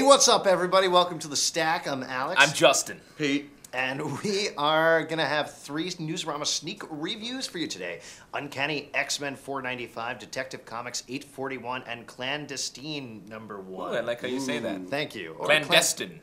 Hey, what's up, everybody? Welcome to the Stack. I'm Alex. I'm Justin. Pete. And we are going to have three Newsarama Sneak Reviews for you today. Uncanny X-Men 495, Detective Comics 841, and Clandestine #1. Ooh, I like how you say that. Thank you. Or Clandestine.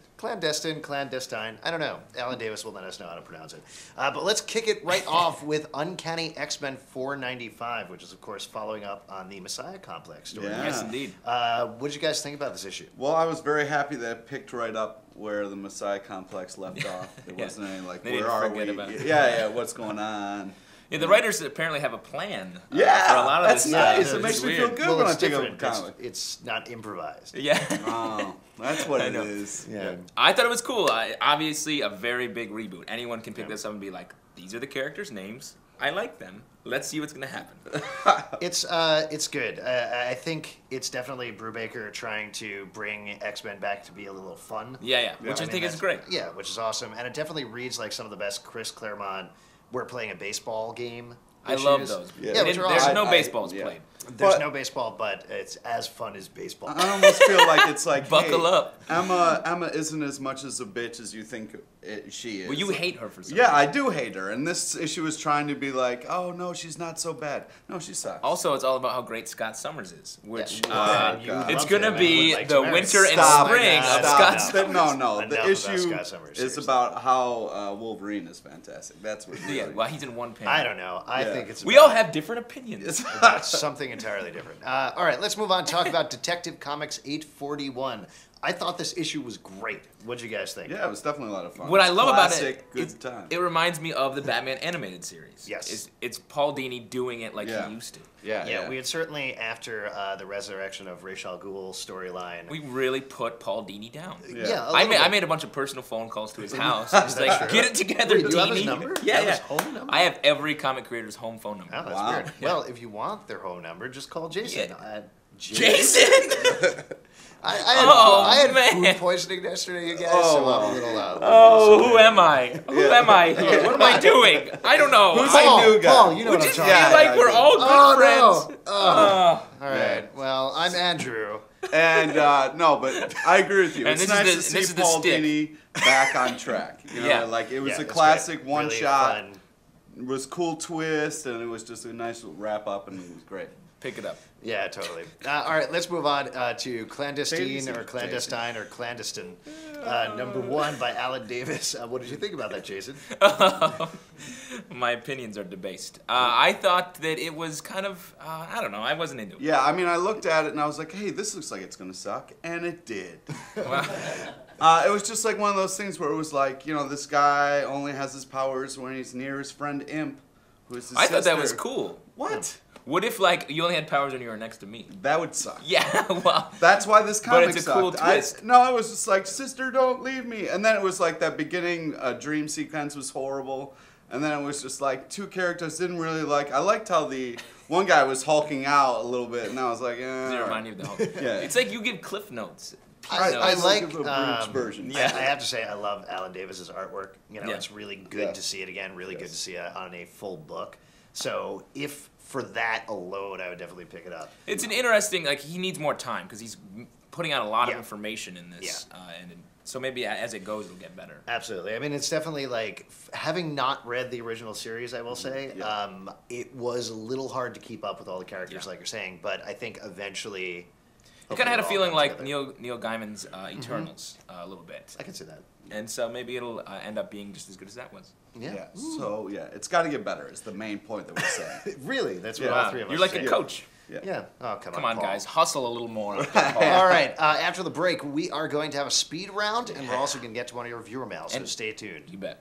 Clandestine. I don't know. Alan Davis will let us know how to pronounce it. But let's kick it right off with Uncanny X-Men 495, which is, of course, following up on the Messiah Complex story. Yeah. Yes, indeed. What did you guys think about this issue? Well, I was very happy that it picked right up where the Messiah Complex left off. There wasn't any like, They where didn't are forget we? about it. Yeah, what's going on? Yeah, the writers apparently have a plan. Yeah, for a lot of that's this nice. stuff. It makes It's me feel weird. good Well, when I it's pick up a different. comic. It's not improvised. Yeah. Oh, that's what it know. is. Yeah. I thought it was cool. Obviously, a very big reboot. Anyone can pick this up and be like, these are the characters' names. I like them. Let's see what's going to happen. It's good. I think it's definitely Brubaker trying to bring X-Men back to be a little fun. Yeah. Which I think is great. Yeah, which is awesome. And it definitely reads like some of the best Chris Claremont, we're playing a baseball game. I love issues. those. Yeah. Which are There's awesome. no baseballs played. There's But- no baseball, but it's as fun as baseball. I almost feel like it's like, Buckle hey, up. Emma isn't as much as a bitch as you think she is. Well, you hate her for some Yeah, reason. I do hate her, and this issue is trying to be like, oh no, she's not so bad. No, she sucks. Also, it's all about how great Scott Summers is, which Yeah. Oh, You God. it's love going to him and be would like the to marry winter and Stop. spring of Stop. Scott Stop. Summers. No. Enough The about issue Scott Summers, is seriously. about how Wolverine is fantastic. That's what. Yeah, well, he's in one panel. I don't know. I Yeah. think it's We all have different opinions. about something entirely different. All right, let's move on and talk about Detective Comics 841. I thought this issue was great. What did you guys think? Yeah, it was definitely a lot of fun. What I It's love about classic, it, good time. it reminds me of the Batman animated series. Yes. It's Paul Dini doing it like Yeah. he used to. Yeah, we had certainly, after the resurrection of Ra's al Ghul's storyline. We really put Paul Dini down. Yeah, I made a bunch of personal phone calls to his house. Just like, get it together, Wait, Dini. do you have his number? Yeah, You have his home number? I have every comic creator's home phone number. Oh, that's Wow. weird. Yeah. Well, if you want their home number, just call Jason. Yeah. Jason! I had man. food poisoning yesterday, you guys, Oh, so I'm wow. a little out. Oh, who am I? Who am I here? What am I doing? I don't know. Who's I the new guy? Paul, you know we what I'm just talking feel about. like I we're do. all good Oh, friends. no. Oh. All right. Well, I'm Andrew. And no, but I agree with you. And It's this is nice the- to this see is the Paul stick. Dini back on track. You know, Yeah. like it was Yeah, a it's classic great. one Really shot. fun. It was cool twist, and it was just a nice wrap up, and it was great. Pick it up. Yeah, totally. All right, let's move on to Clandestine Jason. or Clandestine or Clandestine, #1 by Alan Davis. What did you think about that, Jason? My opinions are debased. I thought that it was kind of, I don't know, I wasn't into it. Yeah, I mean, I looked at it and I was like, hey, this looks like it's gonna suck, and it did. Well, It was just like one of those things where it was like, you know, this guy only has his powers when he's near his friend Imp, who is his I thought that was sister. cool. What? What if, like, you only had powers when you were next to me? That would suck. Yeah, well, That's why this comic it's a sucked. cool twist. No, it was just like, sister, don't leave me. And then it was like that beginning dream sequence was horrible. And then it was just like two characters didn't really like. I liked how the one guy was hulking out a little bit, and I was like, does it eh. remind you of the Hulk? Yeah. It's like you give Cliff Notes. I I'll like give a abridged version. I have to say I love Alan Davis's artwork. You know, Yeah. it's really good to see it again. Really good to see it on a full book. So if for that alone, I would definitely pick it up. It's an interesting, like, he needs more time because he's putting out a lot of Yeah. information in this. And so maybe as it goes, it'll get better. Absolutely. I mean, it's definitely like having not read the original series. I will say it was a little hard to keep up with all the characters, like you're saying. But I think eventually, I kind of had a feeling like together. Neil Gaiman's Eternals a little bit. I can see that. And so maybe it'll end up being just as good as that was. Yeah. So yeah, it's got to get better. Is the main point that we're saying. Really, that's what Yeah. all three of us. You're like say. a coach. Yeah. Oh, Come on, Paul. guys. Hustle a little more. All right. After the break, we are going to have a speed round, and we're also going to get to one of your viewer mail. So And- stay tuned. You bet.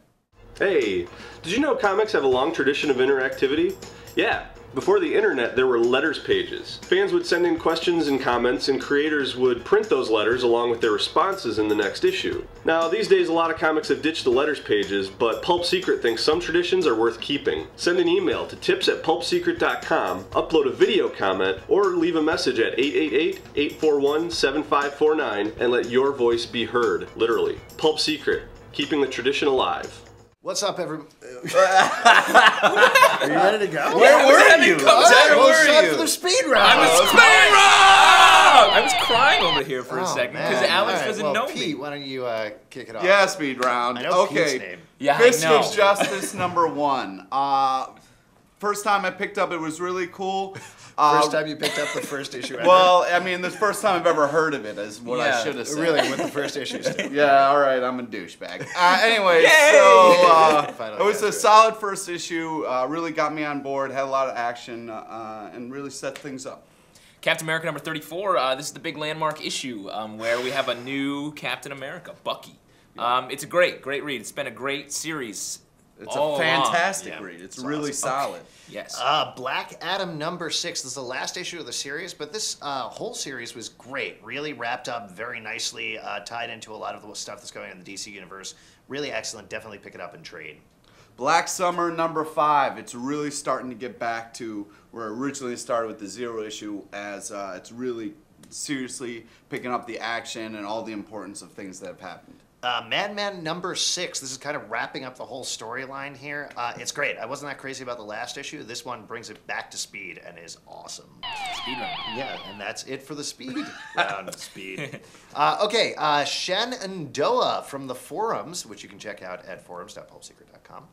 Hey, did you know comics have a long tradition of interactivity? Yeah, before the internet there were letters pages. Fans would send in questions and comments and creators would print those letters along with their responses in the next issue. Now these days a lot of comics have ditched the letters pages, but Pulp Secret thinks some traditions are worth keeping. Send an email to tips@pulpsecret.com, upload a video comment, or leave a message at 888-841-7549 and let your voice be heard, literally. Pulp Secret, keeping the tradition alive. What's up, everybody? Are you ready to go? Where were you? All right, well, Where it's were time you? for the speed round. I'm a speed round! I was crying over here for a second because man. Alex All right, doesn't well, know Pete, me. why don't you kick it off? Yeah, speed round. I know Okay. Pete's name. Yeah, Fist I know. of Justice #1. First time I picked up, it was really cool. First time you picked up the first issue ever? Well, I mean, the first time I've ever heard of it is what I Yeah. should have said. Really, with the first issue still. Yeah, all right, I'm a douchebag. Anyway, Yay! so Finally it was got a to it. solid first issue. Really got me on board. Had a lot of action and really set things up. Captain America number 34. This is the big landmark issue where we have a new Captain America, Bucky. It's a great read. It's been a great series. It's all a fantastic Yeah. read. It's It's really awesome. solid. Yes. Black Adam number 6. This is the last issue of the series, but this whole series was great. Really wrapped up very nicely, tied into a lot of the stuff that's going on in the DC universe. Really excellent. Definitely pick it up and trade. Black Summer number 5. It's really starting to get back to where it originally started with the 0 issue, as it's really seriously picking up the action and all the importance of things that have happened. Madman number 6. This is kind of wrapping up the whole storyline here. It's great. I wasn't that crazy about the last issue. This one brings it back to speed and is awesome. Speed run. Yeah, and that's it for the speed round. Speed. Okay, Shenandoah from the forums, which you can check out at forums.pulpsecret.com,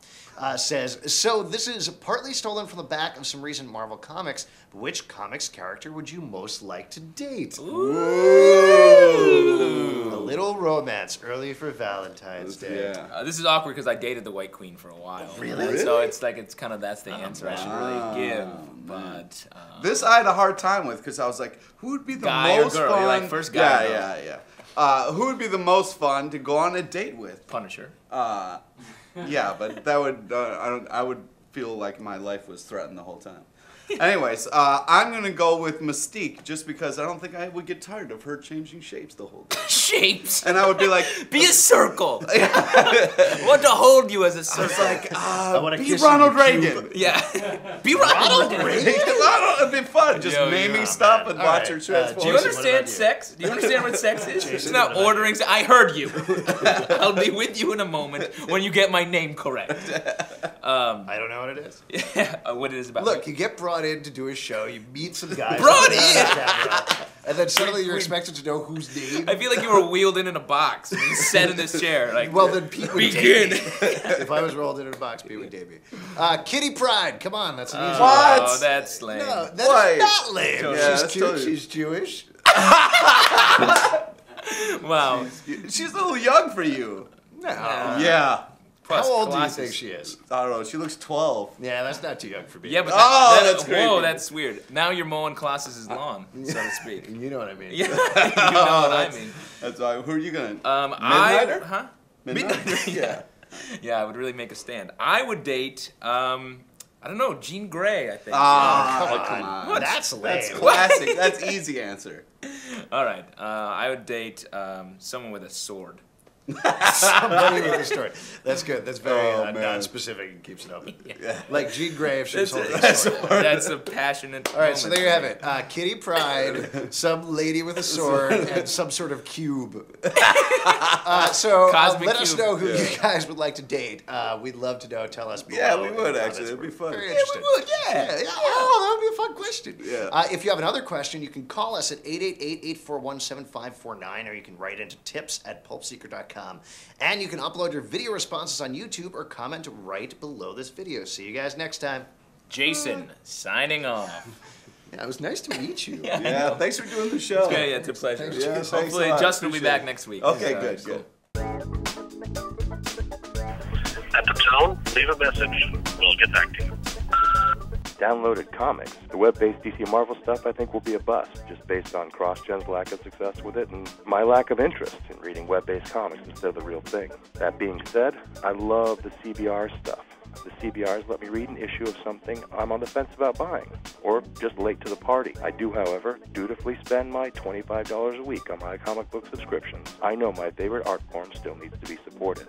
says, so this is partly stolen from the back of some recent Marvel comics, but which comics character would you most like to date? Ooh. A little romance early for Valentine's Day. Yeah. This is awkward because I dated the White Queen for a while. Really? And so it's like that's the answer I should really give. man. But This I had a hard time with because I was like, who would be the Guy or most girl? fun? You're like, first guy or Yeah, yeah, yeah. Who would be the most fun to go on a date with? Punisher. Yeah, but that would I would feel like my life was threatened the whole time. Anyways, I'm gonna go with Mystique just because I don't think I would get tired of her changing shapes the whole time. Shapes. And I would be like, Be a circle. I want to hold you as a circle. it's like, wanna be kiss Ronald you, cube. Reagan. Yeah. Be Ronald Reagan. It'd be fun, just Yo, naming yeah, stuff man. and All watch right, her transform. Do you Jason, what understand about you? sex? Do you understand what sex is? It's Jason, not what about ordering. I heard you. I'll be with you in a moment when you get my name correct. I don't know what it is. Yeah, what it is about. Look, you get brought in to do a show, you meet some guys. Brought on in? camera, and then suddenly you're expected to know whose name. I feel like you were wheeled in a box and set in this chair. Like, Well, then Pete would begin. date me. If I was rolled in a box, Pete would date me. Kitty Pride, come on, that's an easy What? Oh, that's lame. one. No, Why? that's not lame. Yeah, She's that's cute, totally- she's Jewish. Wow. She's a little young for you. No. Yeah. How Plus old Colossus. do you think she is? I don't know. She looks 12. Yeah, that's not too young for me. Yeah, but Oh, that, that's creepy. whoa, that's weird. Now you're mowing Colossus's lawn, so to speak. You know what I mean. Yeah, you know what I that's- mean. That's why. Who are you gonna? I, Midnighter? huh? Midnighter? Yeah. Yeah, I would really make a stand. I would date, I don't know, Jean Grey, I think. Come on. What? That's lame. That's classic. That's easy answer. All right, I would date someone with a sword. Somebody with a story. That's good. That's very Oh, man. non-specific and keeps it open. Yeah. Like Jean Grey if she was holding a That's, sword. that's a passionate. All right, so moment there you for have me. it. Kitty Pride, some lady with a sword, and some sort of cube. So Cosmic let us cube. know who you guys would like to date. We'd love to know. Tell us below. Yeah, we would in the actually. comments. It'd be fun. Very Yeah, interesting. we would. Yeah. Oh, that would be a fun question. Yeah. If you have another question, you can call us at 888-841-7549, or you can write into tips@pulpseeker.com. And you can upload your video responses on YouTube or comment right below this video. See you guys next time. Jason, signing off. Yeah, it was nice to meet you. Yeah. Thanks for doing the show. Okay, yeah, it's a pleasure. Thanks, Yeah, Jason. thanks a Hopefully lot. Justin will be Appreciate back it. next week. Okay, So, good, it's good. At the tone, leave a message. We'll get back to you. Downloaded comics. The web-based DC Marvel stuff I think will be a bust, just based on CrossGen's lack of success with it and my lack of interest in reading web-based comics instead of the real thing. That being said, I love the CBR stuff. The CBRs let me read an issue of something I'm on the fence about buying, or just late to the party. I do, however, dutifully spend my $25 a week on my comic book subscriptions. I know my favorite art form still needs to be supported.